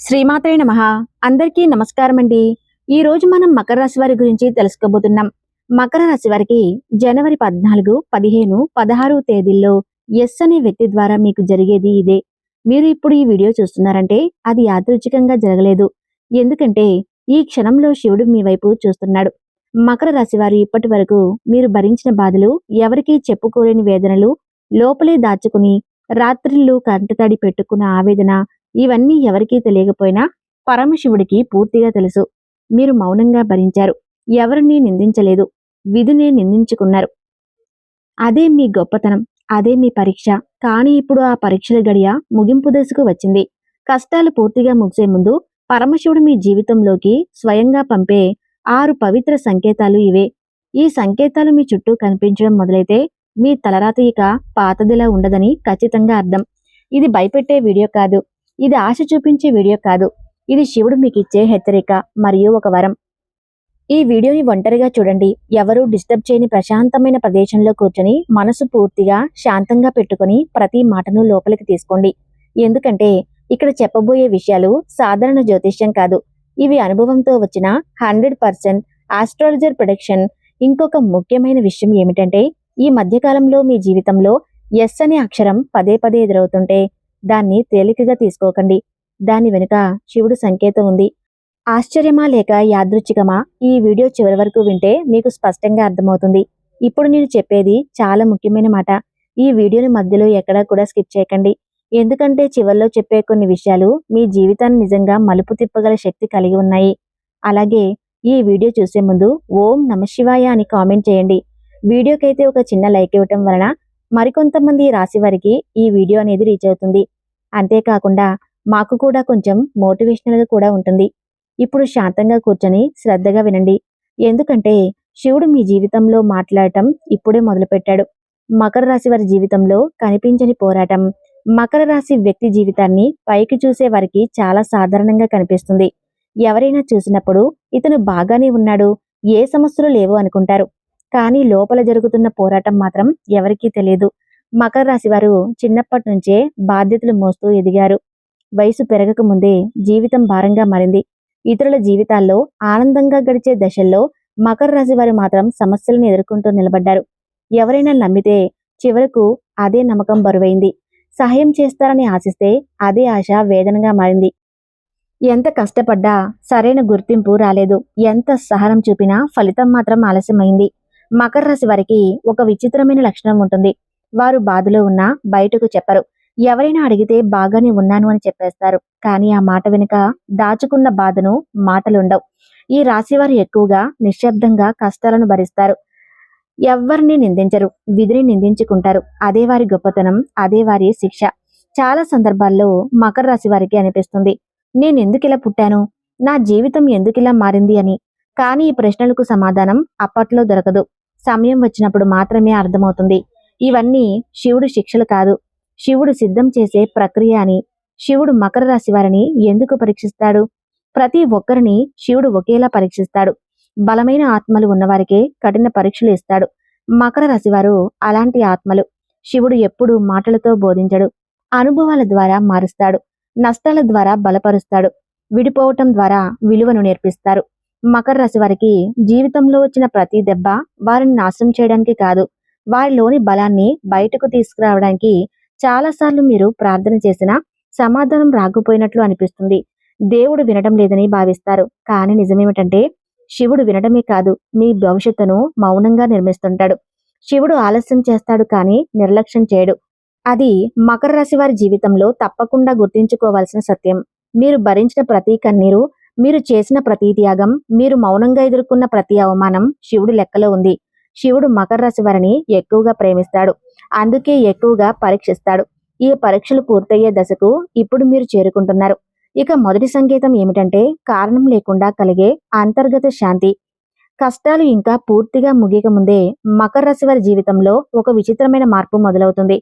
శ్రీమాత్రే నమః. అందరికీ నమస్కారం అండి. ఈ రోజు మనం మకర రాశి వారి గురించి తెలుసుకోబోతున్నాం. మకర రాశి వారికి జనవరి 14, 15, 16 తేదీల్లో ఎస్ అనే వ్యక్తి ద్వారా మీకు జరిగేది ఇదే. మీరు ఇప్పుడు ఈ వీడియో చూస్తున్నారంటే అది యాదృచ్ఛికంగా జరగలేదు. ఎందుకంటే ఈ క్షణంలో శివుడు మీ వైపు చూస్తున్నాడు. మకర రాశి వారు ఇప్పటి వరకు మీరు భరించిన బాధలు, ఎవరికీ చెప్పుకోలేని వేదనలు, లోపలే దాచుకుని రాత్రిళ్ళు కంటతడి పెట్టుకున్న ఆవేదన, ఇవన్నీ ఎవరికీ తెలియకపోయినా పరమశివుడికి పూర్తిగా తెలుసు. మీరు మౌనంగా భరించారు. ఎవరిని నిందించలేదు. విధిని నిందించుకున్నారు. అదే మీ గొప్పతనం. అదే మీ పరీక్ష. కానీ ఇప్పుడు ఆ పరీక్షల గడియ ముగింపు దశకు వచ్చింది. కష్టాలు పూర్తిగా ముగిసే ముందు పరమశివుడు మీ జీవితంలోకి స్వయంగా పంపే 6 పవిత్ర సంకేతాలు ఇవే. ఈ సంకేతాలు మీ చుట్టూ కనిపించడం మొదలైతే మీ తలరాత ఇక పాతదిలా ఉండదని ఖచ్చితంగా అర్థం. ఇది భయపెట్టే వీడియో కాదు. ఇది ఆశ చూపించే వీడియో కాదు. ఇది శివుడు మీకిచ్చే హెచ్చరిక మరియు ఒక వరం. ఈ వీడియోని ఒంటరిగా చూడండి. ఎవరూ డిస్టర్బ్ చేయని ప్రశాంతమైన ప్రదేశంలో కూర్చొని మనసు పూర్తిగా శాంతంగా పెట్టుకుని ప్రతి మాటను లోపలికి తీసుకోండి. ఎందుకంటే ఇక్కడ చెప్పబోయే విషయాలు సాధారణ జ్యోతిష్యం కాదు. ఇవి అనుభవంతో వచ్చిన 100% ఆస్ట్రాలజర్ ప్రొడిక్షన్. ఇంకొక ముఖ్యమైన విషయం ఏమిటంటే ఈ మధ్యకాలంలో మీ జీవితంలో ఎస్ అనే అక్షరం పదే పదే ఎదురవుతుంటే దాన్ని తేలికగా తీసుకోకండి. దాని వెనుక శివుడు సంకేతం ఉంది. ఆశ్చర్యమా లేక యాదృచ్ఛికమా? ఈ వీడియో చివరి వరకు వింటే మీకు స్పష్టంగా అర్థమవుతుంది. ఇప్పుడు నేను చెప్పేది చాలా ముఖ్యమైన మాట. ఈ వీడియోని మధ్యలో ఎక్కడా కూడా స్కిప్ చేయకండి. ఎందుకంటే చివరిలో చెప్పే కొన్ని విషయాలు మీ జీవితాన్ని నిజంగా మలుపు తిప్పగల శక్తి కలిగి ఉన్నాయి. అలాగే ఈ వీడియో చూసే ముందు ఓం నమఃశివాయ అని కామెంట్ చేయండి. వీడియోకైతే ఒక చిన్న లైక్ ఇవ్వటం వలన మరికొంతమంది రాశి వారికి ఈ వీడియో అనేది రీచ్ అవుతుంది. అంతేకాకుండా మాకు కూడా కొంచెం మోటివేషనల్గా కూడా ఉంటుంది. ఇప్పుడు శాంతంగా కూర్చొని శ్రద్ధగా వినండి. ఎందుకంటే శివుడు మీ జీవితంలో మాట్లాడటం ఇప్పుడే మొదలుపెట్టాడు. మకర రాశి వారి జీవితంలో కనిపించని పోరాటం. మకర రాశి వ్యక్తి జీవితాన్ని పైకి చూసే వారికి చాలా సాధారణంగా కనిపిస్తుంది. ఎవరైనా చూసినప్పుడు ఇతను బాగానే ఉన్నాడు, ఏ సమస్యలు లేవు అనుకుంటారు. కానీ లోపల జరుగుతున్న పోరాటం మాత్రం ఎవరికీ తెలియదు. మకర రాశి వారు చిన్నప్పటి నుంచే బాధ్యతలు మోస్తూ ఎదిగారు. వయసు పెరగక ముందే జీవితం భారంగా మారింది. ఇతరుల జీవితాల్లో ఆనందంగా గడిచే దశల్లో మకర రాశి వారు మాత్రం సమస్యలను ఎదుర్కొంటూ నిలబడ్డారు. ఎవరైనా నమ్మితే చివరకు అదే నమ్మకం బరువైంది. సహాయం చేస్తారని ఆశిస్తే అదే ఆశ వేదనగా మారింది. ఎంత కష్టపడ్డా సరైన గుర్తింపు రాలేదు. ఎంత సహనం చూపినా ఫలితం మాత్రం ఆలస్యమైంది. మకర రాశి వారికి ఒక విచిత్రమైన లక్షణం ఉంటుంది. వారు బాధలో ఉన్నా బయటకు చెప్పరు. ఎవరైనా అడిగితే బాగానే ఉన్నాను అని చెప్పేస్తారు. కానీ ఆ మాట వెనుక దాచుకున్న బాధను మాటలుండవు. ఈ రాశివారు ఎక్కువగా నిశ్శబ్దంగా కష్టాలను భరిస్తారు. ఎవ్వరిని నిందించరు. విధిని నిందించుకుంటారు. అదే వారి గొప్పతనం. అదే వారి శిక్ష. చాలా సందర్భాల్లో మకర రాశి వారికి అనిపిస్తుంది, నేనెందుకు ఇలా పుట్టాను, నా జీవితం ఎందుకిలా మారింది అని. కానీ ఈ ప్రశ్నలకు సమాధానం అప్పట్లో దొరకదు. సమయం వచ్చినప్పుడు మాత్రమే అర్థమవుతుంది. ఇవన్నీ శివుడు శిక్షలు కాదు, శివుడు సిద్ధం చేసే ప్రక్రియ అని. శివుడు మకర రాశి వారిని ఎందుకు పరీక్షిస్తాడు? ప్రతి ఒక్కరిని శివుడు ఒకేలా పరీక్షిస్తాడు. బలమైన ఆత్మలు ఉన్నవారికే కఠిన పరీక్షలు ఇస్తాడు. మకర రాశి వారు అలాంటి ఆత్మలు. శివుడు ఎప్పుడూ మాటలతో బోధించడు. అనుభవాల ద్వారా మారుస్తాడు. నష్టాల ద్వారా బలపరుస్తాడు. విడిపోవటం ద్వారా విలువను నేర్పిస్తారు. మకర రాశి వారికి జీవితంలో వచ్చిన ప్రతి దెబ్బ వారిని నాశనం చేయడానికి కాదు, వారిలోని బలాన్ని బయటకు తీసుకురావడానికి. చాలాసార్లు మీరు ప్రార్థన చేసినా సమాధానం రాకపోయినట్లు అనిపిస్తుంది. దేవుడు వినడం లేదని భావిస్తారు. కానీ నిజమేమిటంటే శివుడు వినడమే కాదు, మీ భవిష్యత్తును మౌనంగా నిర్మిస్తుంటాడు. శివుడు ఆలస్యం చేస్తాడు కానీ నిర్లక్ష్యం చేయడు. అది మకర రాశి వారి జీవితంలో తప్పకుండా గుర్తించుకోవాల్సిన సత్యం. మీరు భరించిన ప్రతి కన్నీరు, మీరు చేసిన ప్రతి త్యాగం, మీరు మౌనంగా ఎదుర్కొన్న ప్రతి అవమానం శివుడు లెక్కలో ఉంది. శివుడు మకర రాశి వారిని ఎక్కువగా ప్రేమిస్తాడు. అందుకే ఎక్కువగా పరీక్షిస్తాడు. ఈ పరీక్షలు పూర్తయ్యే దశకు ఇప్పుడు మీరు చేరుకుంటున్నారు. ఇక మొదటి సంకేతం ఏమిటంటే కారణం లేకుండా కలిగే అంతర్గత శాంతి. కష్టాలు ఇంకా పూర్తిగా ముగియక ముందే మకర రాశి వారి జీవితంలో ఒక విచిత్రమైన మార్పు మొదలవుతుంది.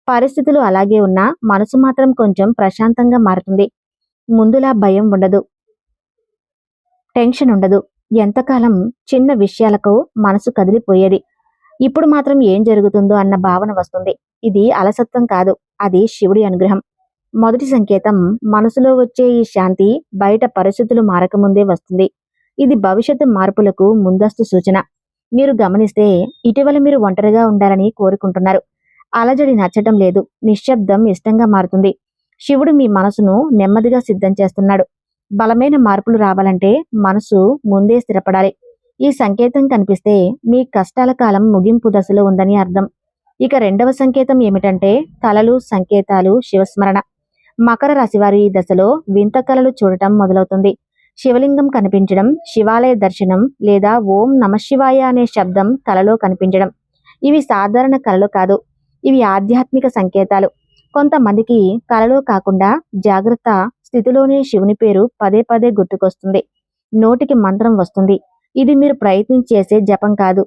పరిస్థితులు అలాగే ఉన్నా మనసు మాత్రం కొంచెం ప్రశాంతంగా మారుతుంది. ముందులా భయం ఉండదు, టెన్షన్ ఉండదు. ఎంతకాలం చిన్న విషయాలకు మనసు కదిలిపోయేది. ఇప్పుడు మాత్రం ఏం జరుగుతుందో అన్న భావన వస్తుంది. ఇది అలసత్వం కాదు, అది శివుడి అనుగ్రహం. మొదటి సంకేతం మనసులో వచ్చే ఈ శాంతి బయట పరిస్థితులు మారకముందే వస్తుంది. ఇది భవిష్యత్తు మార్పులకు ముందస్తు సూచన. మీరు గమనిస్తే ఇటీవల మీరు ఒంటరిగా ఉండాలని కోరుకుంటున్నారు. అలజడి నచ్చటం లేదు, నిశ్శబ్దం ఇష్టంగా మారుతుంది. శివుడు మీ మనసును నెమ్మదిగా సిద్ధం చేస్తున్నాడు. బలమైన మార్పులు రావాలంటే మనసు ముందే స్థిరపడాలి. ఈ సంకేతం కనిపిస్తే మీ కష్టాల కాలం ముగింపు దశలో ఉందని అర్థం. ఇక రెండవ సంకేతం ఏమిటంటే కలలు, సంకేతాలు, శివస్మరణ. మకర రాశివారు ఈ దశలో వింత కలలు చూడటం మొదలవుతుంది. శివలింగం కనిపించడం, శివాలయ దర్శనం లేదా ఓం నమశివాయ అనే శబ్దం కలలో కనిపించడం. ఇవి సాధారణ కలలు కాదు, ఇవి ఆధ్యాత్మిక సంకేతాలు. కొంతమందికి కలలో కాకుండా జాగ్రత్త స్థితిలోనే శివుని పేరు పదే పదే గుర్తుకొస్తుంది. నోటికి మంత్రం వస్తుంది. ఇది మీరు ప్రయత్నించేసే జపం కాదు,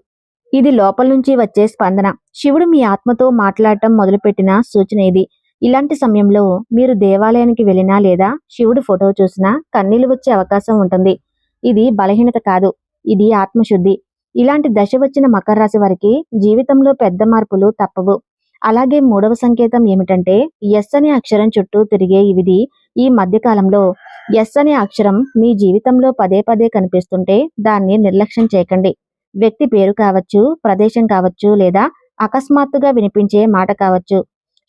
ఇది లోపల నుంచి వచ్చే స్పందన. శివుడు మీ ఆత్మతో మాట్లాడటం మొదలుపెట్టిన సూచన ఇది. ఇలాంటి సమయంలో మీరు దేవాలయానికి వెళ్ళినా లేదా శివుడు ఫోటో చూసినా కన్నీళ్లు వచ్చే అవకాశం ఉంటుంది. ఇది బలహీనత కాదు, ఇది ఆత్మశుద్ధి. ఇలాంటి దశ వచ్చిన మకర రాశి వారికి జీవితంలో పెద్ద మార్పులు తప్పవు. అలాగే మూడవ సంకేతం ఏమిటంటే ఎస్ అనే అక్షరం చుట్టూ తిరిగే విధి. ఈ మధ్యకాలంలో ఎస్ అనే అక్షరం మీ జీవితంలో పదే పదే కనిపిస్తుంటే దాన్ని నిర్లక్ష్యం చేయకండి. వ్యక్తి పేరు కావచ్చు, ప్రదేశం కావచ్చు, లేదా అకస్మాత్తుగా వినిపించే మాట కావచ్చు.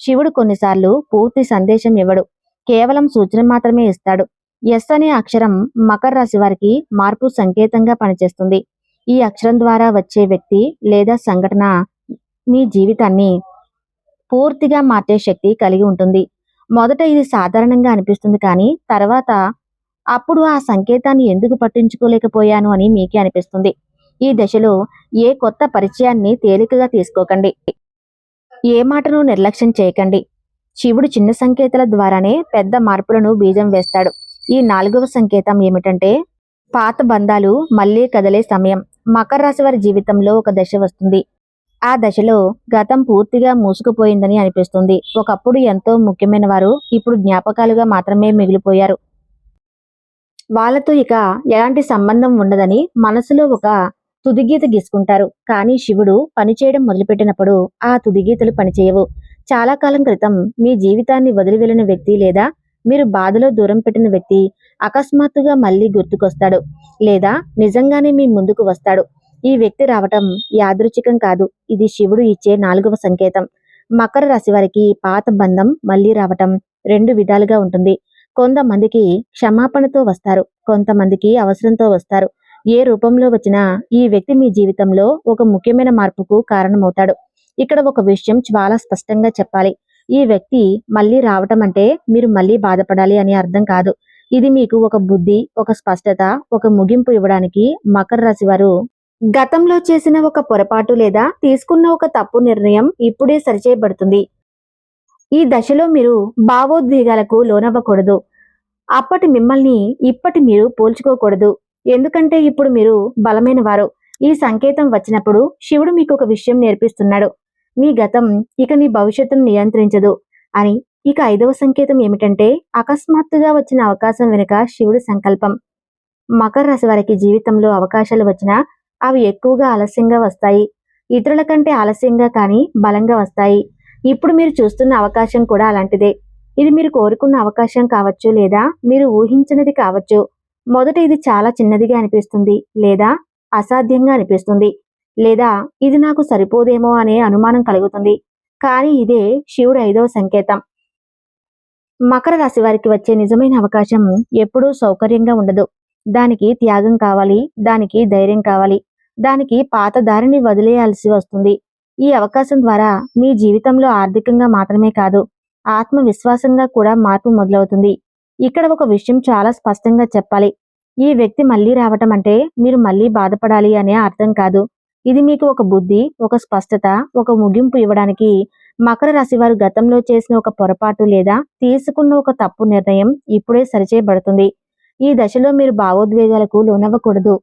శివుడు కొన్నిసార్లు పూర్తి సందేశం ఇవ్వడు, కేవలం సూచన మాత్రమే ఇస్తాడు. ఎస్ అనే అక్షరం మకర రాశి వారికి మార్పు సంకేతంగా పనిచేస్తుంది. ఈ అక్షరం ద్వారా వచ్చే వ్యక్తి లేదా సంఘటన మీ జీవితాన్ని పూర్తిగా మార్చే శక్తి కలిగి ఉంటుంది. మొదట ఇది సాధారణంగా అనిపిస్తుంది, కానీ తర్వాత అప్పుడు ఆ సంకేతాన్ని ఎందుకు పట్టించుకోలేకపోయాను అని మీకే అనిపిస్తుంది. ఈ దశలో ఏ కొత్త పరిచయాన్ని తేలికగా తీసుకోకండి, ఏ మాటను నిర్లక్ష్యం చేయకండి. శివుడు చిన్న సంకేతాల ద్వారానే పెద్ద మార్పులను బీజం వేస్తాడు. ఈ నాలుగవ సంకేతం ఏమిటంటే పాత బంధాలు మళ్లీ కదిలే సమయం. మకర రాశి వారి జీవితంలో ఒక దశ వస్తుంది. ఆ దశలో గతం పూర్తిగా మూసుకుపోయిందని అనిపిస్తుంది. ఒకప్పుడు ఎంతో ముఖ్యమైన వారు ఇప్పుడు జ్ఞాపకాలుగా మాత్రమే మిగిలిపోయారు. వాళ్ళతో ఇక ఎలాంటి సంబంధం ఉండదని మనసులో ఒక తుదిగీత గీసుకుంటారు. కానీ శివుడు పనిచేయడం మొదలుపెట్టినప్పుడు ఆ తుదిగీతలు పనిచేయవు. చాలా కాలం క్రితం మీ జీవితాన్ని వదిలి వెళ్ళిన వ్యక్తి లేదా మీరు బాధలో దూరం పెట్టిన వ్యక్తి అకస్మాత్తుగా మళ్ళీ గుర్తుకొస్తాడు, లేదా నిజంగానే మీ ముందుకు వస్తాడు. ఈ వ్యక్తి రావటం యాదృచ్ఛికం కాదు, ఇది శివుడు ఇచ్చే నాలుగవ సంకేతం. మకర రాశి వారికి పాత బంధం మళ్ళీ రావటం రెండు విధాలుగా ఉంటుంది. కొంతమందికి క్షమాపణతో వస్తారు, కొంతమందికి అవసరంతో వస్తారు. ఏ రూపంలో వచ్చినా ఈ వ్యక్తి మీ జీవితంలో ఒక ముఖ్యమైన మార్పుకు కారణమవుతాడు. ఇక్కడ ఒక విషయం చాలా స్పష్టంగా చెప్పాలి. ఈ వ్యక్తి మళ్ళీ రావటం అంటే మీరు మళ్ళీ బాధపడాలి అని అర్థం కాదు. ఇది మీకు ఒక బుద్ధి, ఒక స్పష్టత, ఒక ముగింపు ఇవ్వడానికి మకర రాశి వారు గతంలో చేసిన ఒక పొరపాటు లేదా తీసుకున్న ఒక తప్పు నిర్ణయం ఇప్పుడే సరిచేయబడుతుంది. ఈ దశలో మీరు భావోద్వేగాలకు లోనవ్వకూడదు. అప్పటి మిమ్మల్ని ఇప్పటి మీరు పోల్చుకోకూడదు, ఎందుకంటే ఇప్పుడు మీరు బలమైన వారు. ఈ సంకేతం వచ్చినప్పుడు శివుడు మీకు ఒక విషయం నేర్పిస్తున్నాడు, మీ గతం ఇక నీ భవిష్యత్తును నియంత్రించదు అని. ఇక ఐదవ సంకేతం ఏమిటంటే అకస్మాత్తుగా వచ్చిన అవకాశం వెనుక శివుడి సంకల్పం. మకర రాశి వారికి జీవితంలో అవకాశాలు వచ్చినా అవి ఎక్కువగా ఆలస్యంగా వస్తాయి. ఇతరుల కంటే ఆలస్యంగా కానీ బలంగా వస్తాయి. ఇప్పుడు మీరు చూస్తున్న అవకాశం కూడా అలాంటిదే. ఇది మీరు కోరుకున్న అవకాశం కావచ్చు, లేదా మీరు ఊహించినది కావచ్చు. మొదట ఇది చాలా చిన్నదిగా అనిపిస్తుంది, లేదా అసాధ్యంగా అనిపిస్తుంది, లేదా ఇది నాకు సరిపోదేమో అనే అనుమానం కలుగుతుంది. కానీ ఇదే శివుడు ఐదవ సంకేతం. మకర రాశి వారికి వచ్చే నిజమైన అవకాశం ఎప్పుడూ సౌకర్యంగా ఉండదు. దానికి త్యాగం కావాలి, దానికి ధైర్యం కావాలి, దానికి పాత దారిని వదిలేయాల్సి వస్తుంది. ఈ అవకాశం ద్వారా మీ జీవితంలో ఆర్థికంగా మాత్రమే కాదు, ఆత్మవిశ్వాసంగా కూడా మార్పు మొదలవుతుంది. ఇక్కడ ఒక విషయం చాలా స్పష్టంగా చెప్పాలి. ఈ వ్యక్తి మళ్ళీ రావటం అంటే మీరు మళ్ళీ బాధపడాలి అనే అర్థం కాదు. ఇది మీకు ఒక బుద్ధి, ఒక స్పష్టత, ఒక ముగింపు ఇవ్వడానికి. మకర రాశి వారు గతంలో చేసిన ఒక పొరపాటు లేదా తీసుకున్న ఒక తప్పు నిర్ణయం ఇప్పుడే సరిచేయబడుతుంది. ఈ దశలో మీరు భావోద్వేగాలకు లోనవ్వకూడదు.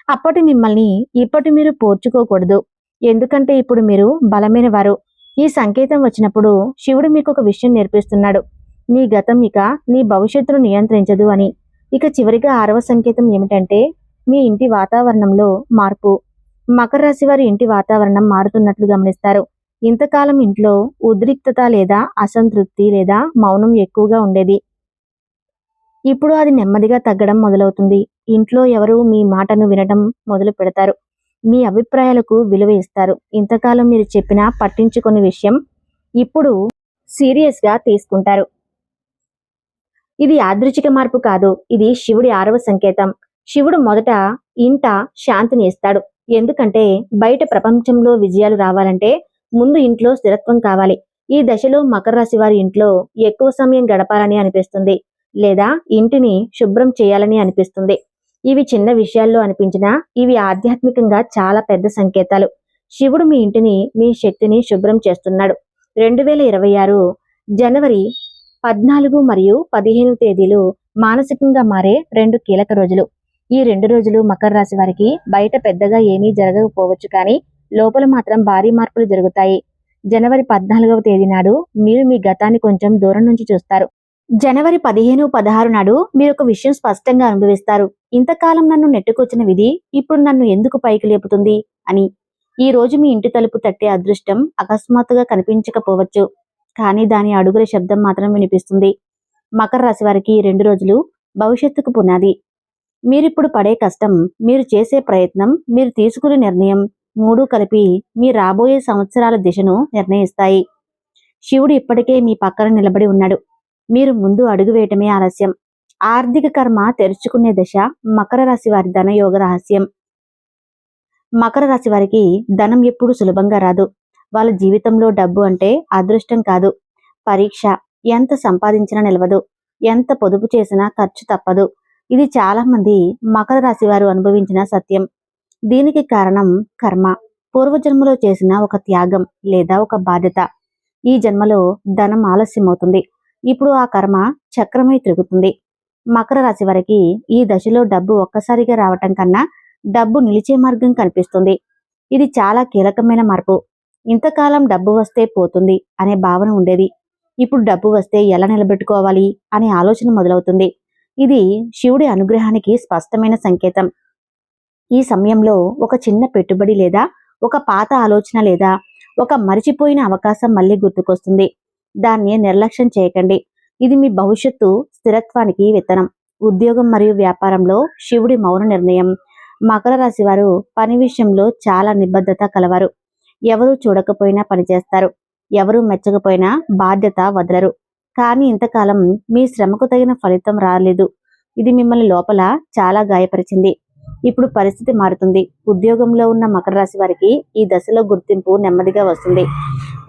అప్పటి మిమ్మల్ని ఇప్పటి మీరు పోర్చుకోకూడదు, ఎందుకంటే ఇప్పుడు మీరు బలమైన వారు. ఈ సంకేతం వచ్చినప్పుడు శివుడు మీకు ఒక విషయం నేర్పిస్తున్నాడు, నీ గతం ఇక నీ భవిష్యత్తును నియంత్రించదు అని. ఇక చివరిగా ఆరవ సంకేతం ఏమిటంటే మీ ఇంటి వాతావరణంలో మార్పు. మకర రాశి వారి ఇంటి వాతావరణం మారుతున్నట్లు గమనిస్తారు. ఇంతకాలం ఇంట్లో ఉద్రిక్తత లేదా అసంతృప్తి లేదా మౌనం ఎక్కువగా ఉండేది. ఇప్పుడు అది నెమ్మదిగా తగ్గడం మొదలవుతుంది. ఇంట్లో ఎవరు మీ మాటను వినడం మొదలు పెడతారు. మీ అభిప్రాయాలకు విలువ ఇస్తారు. ఇంతకాలం మీరు చెప్పినా పట్టించుకునే విషయం ఇప్పుడు సీరియస్గా తీసుకుంటారు. ఇది యాదృచ్ఛిక మార్పు కాదు. ఇది శివుడి 6వ సంకేతం. శివుడు మొదట ఇంట శాంతిని ఇస్తాడు. ఎందుకంటే బయట ప్రపంచంలో విజయాలు రావాలంటే ముందు ఇంట్లో స్థిరత్వం కావాలి. ఈ దశలో మకర రాశి వారి ఇంట్లో ఎక్కువ సమయం గడపాలని అనిపిస్తుంది, లేదా ఇంటిని శుభ్రం చేయాలని అనిపిస్తుంది. ఇవి చిన్న విషయాల్లో అనిపించినా ఇవి ఆధ్యాత్మికంగా చాలా పెద్ద సంకేతాలు. శివుడు మీ ఇంటిని, మీ శక్తిని శుభ్రం చేస్తున్నాడు. 2026 జనవరి 14 మరియు 15 తేదీలు మానసికంగా మారే 2 కీలక రోజులు. ఈ 2 రోజులు మకర రాశి వారికి బయట పెద్దగా ఏమీ జరగకపోవచ్చు, కానీ లోపల మాత్రం భారీ మార్పులు జరుగుతాయి. జనవరి 14వ తేదీ నాడు మీరు మీ గతాన్ని కొంచెం దూరం నుంచి చూస్తారు. జనవరి 15, 16 నాడు మీరు ఒక విషయం స్పష్టంగా అనుభవిస్తారు. ఇంతకాలం నన్ను నెట్టుకొచ్చిన విధి ఇప్పుడు నన్ను ఎందుకు పైకి లేపుతుంది అని. ఈ రోజు మీ ఇంటి తలుపు తట్టే అదృష్టం అకస్మాత్తుగా కనిపించకపోవచ్చు, కానీ దాని అడుగుల శబ్దం మాత్రం వినిపిస్తుంది. మకర రాశి వారికి 2 రోజులు భవిష్యత్తుకు పునాది. మీరిప్పుడు పడే కష్టం, మీరు చేసే ప్రయత్నం, మీరు తీసుకునే నిర్ణయం 3 కలిపి మీ రాబోయే సంవత్సరాల దిశను నిర్ణయిస్తాయి. శివుడు ఇప్పటికే మీ పక్కన నిలబడి ఉన్నాడు. మీరు ముందు అడుగు వేయటమే ఆలస్యం. ఆర్థిక కర్మ తెరుచుకునే దశ మకర రాశి వారి ధనయోగ రహస్యం. మకర రాశి వారికి ధనం ఎప్పుడు సులభంగా రాదు. వాళ్ళ జీవితంలో డబ్బు అంటే అదృష్టం కాదు, పరీక్ష. ఎంత సంపాదించినా నిలవదు, ఎంత పొదుపు చేసినా ఖర్చు తప్పదు. ఇది చాలా మంది మకర రాశి వారు అనుభవించిన సత్యం. దీనికి కారణం కర్మ. పూర్వజన్మలో చేసిన ఒక త్యాగం లేదా ఒక బాధ్యత. ఈ జన్మలో ధనం ఆలస్యమవుతుంది. ఇప్పుడు ఆ కర్మ చక్రమై తిరుగుతుంది. మకర రాశి వారికి ఈ దశలో డబ్బు ఒక్కసారిగా రావటం కన్నా డబ్బు నిలిచే మార్గం కనిపిస్తుంది. ఇది చాలా కీలకమైన మార్పు. ఇంతకాలం డబ్బు వస్తే పోతుంది అనే భావన ఉండేది. ఇప్పుడు డబ్బు వస్తే ఎలా నిలబెట్టుకోవాలి అనే ఆలోచన మొదలవుతుంది. ఇది శివుడి అనుగ్రహానికి స్పష్టమైన సంకేతం. ఈ సమయంలో ఒక చిన్న పెట్టుబడి లేదా ఒక పాత ఆలోచన లేదా ఒక మరిచిపోయిన అవకాశం మళ్ళీ గుర్తుకొస్తుంది. దాన్ని నిర్లక్ష్యం చేయకండి. ఇది మీ భవిష్యత్తు స్థిరత్వానికి విత్తనం. ఉద్యోగం మరియు వ్యాపారంలో శివుడి మౌన నిర్ణయం. మకర రాశి వారు పని విషయంలో చాలా నిబద్ధత కలవారు. ఎవరూ చూడకపోయినా పనిచేస్తారు. ఎవరూ మెచ్చకపోయినా బాధ్యత వదలరు. కానీ ఇంతకాలం మీ శ్రమకు తగిన ఫలితం రాలేదు. ఇది మిమ్మల్ని లోపల చాలా గాయపరిచింది. ఇప్పుడు పరిస్థితి మారుతుంది. ఉద్యోగంలో ఉన్న మకర రాశి వారికి ఈ దశలో గుర్తింపు నెమ్మదిగా వస్తుంది.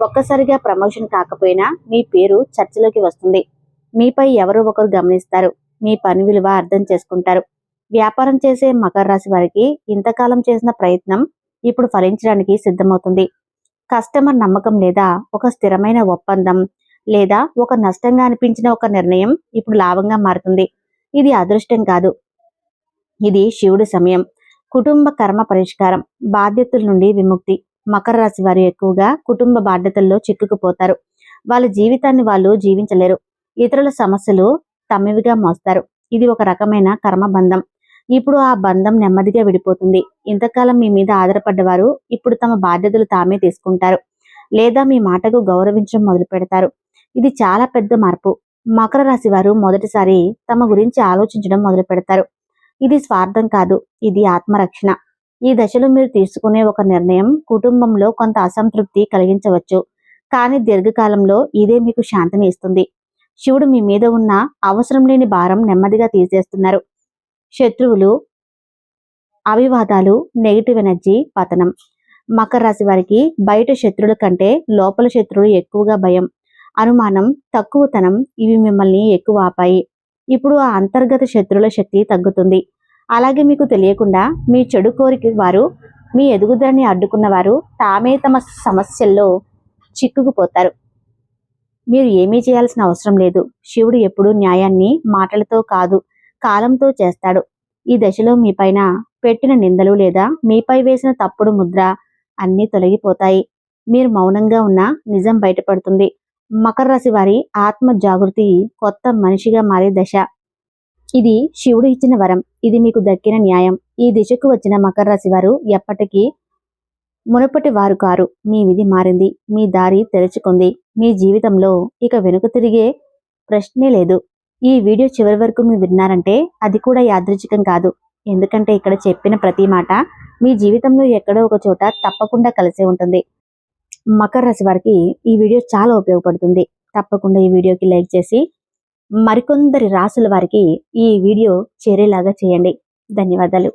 ఒక్కసారిగా ప్రమోషన్ కాకపోయినా మీ పేరు చర్చలోకి వస్తుంది. మీపై ఎవరో ఒకరు గమనిస్తారు. మీ పని విలువ అర్థం చేసుకుంటారు. వ్యాపారం చేసే మకర రాశి వారికి ఇంతకాలం చేసిన ప్రయత్నం ఇప్పుడు ఫలించడానికి సిద్ధమవుతుంది. కస్టమర్ నమ్మకం లేదా ఒక స్థిరమైన ఒప్పందం లేదా ఒక నష్టంగా అనిపించిన ఒక నిర్ణయం ఇప్పుడు లాభంగా మారుతుంది. ఇది అదృష్టం కాదు, ఇది శివుడి సమయం. కుటుంబ కర్మ పరిష్కారం, బాధ్యతల నుండి విముక్తి. మకర రాశి వారు ఎక్కువగా కుటుంబ బాధ్యతల్లో చిక్కుకుపోతారు. వాళ్ళ జీవితాన్ని వాళ్ళు జీవించలేరు. ఇతరుల సమస్యలు తమవిగా మోస్తారు. ఇది ఒక రకమైన కర్మబంధం. ఇప్పుడు ఆ బంధం నెమ్మదిగా విడిపోతుంది. ఇంతకాలం మీ మీద ఆధారపడ్డవారు ఇప్పుడు తమ బాధ్యతలు తామే తీసుకుంటారు, లేదా మీ మాటకు గౌరవించడం మొదలు పెడతారు. ఇది చాలా పెద్ద మార్పు. మకర రాశి వారు మొదటిసారి తమ గురించి ఆలోచించడం మొదలు పెడతారు. ఇది స్వార్థం కాదు, ఇది ఆత్మరక్షణ. ఈ దశలో మీరు తీసుకునే ఒక నిర్ణయం కుటుంబంలో కొంత అసంతృప్తి కలిగించవచ్చు, కానీ దీర్ఘకాలంలో ఇదే మీకు శాంతిని ఇస్తుంది. శివుడు మీ మీద ఉన్న అవసరం లేని భారం నెమ్మదిగా తీసేస్తున్నారు. శత్రువులు, అవివాదాలు, నెగిటివ్ ఎనర్జీ పతనం. మకర రాశి వారికి బయట శత్రువుల కంటే లోపల శత్రువులు ఎక్కువగా భయం, అనుమానం, తక్కువతనం ఇవి మిమ్మల్ని ఎక్కువ ఆపాయి. ఇప్పుడు ఆ అంతర్గత శత్రువుల శక్తి తగ్గుతుంది. అలాగే మీకు తెలియకుండా మీ చెడు కోరిక వారు, మీ ఎదుగుదలని అడ్డుకున్న వారు తామే తమ సమస్యల్లో చిక్కుకుపోతారు. మీరు ఏమీ చేయాల్సిన అవసరం లేదు. శివుడు ఎప్పుడూ న్యాయాన్ని మాటలతో కాదు, కాలంతో చేస్తాడు. ఈ దశలో మీపైన పెట్టిన నిందలు లేదా మీపై వేసిన తప్పుడు ముద్ర అన్నీ తొలగిపోతాయి. మీరు మౌనంగా ఉన్న నిజం బయటపడుతుంది. మకర రాశి వారి ఆత్మ జాగృతి కొత్త మనిషిగా మారే దశ. ఇది శివుడు ఇచ్చిన వరం. ఇది మీకు దక్కిన న్యాయం. ఈ దిశకు వచ్చిన మకర రాశి వారు ఎప్పటికీ మునుపటి వారు కారు. మీ విధి మారింది. మీ దారి తెరుచుకుంది. మీ జీవితంలో ఇక వెనుక తిరిగే ప్రశ్నే లేదు. ఈ వీడియో చివరి వరకు మీరు విన్నారంటే అది కూడా యాదృచ్ఛికం కాదు. ఎందుకంటే ఇక్కడ చెప్పిన ప్రతి మాట మీ జీవితంలో ఎక్కడో ఒక చోట తప్పకుండా కలిసే ఉంటుంది. మకర రాశి వారికి ఈ వీడియో చాలా ఉపయోగపడుతుంది. తప్పకుండా ఈ వీడియోకి లైక్ చేసి మరికొందరి రాసుల వారికి ఈ వీడియో చేరేలాగా చేయండి. ధన్యవాదాలు.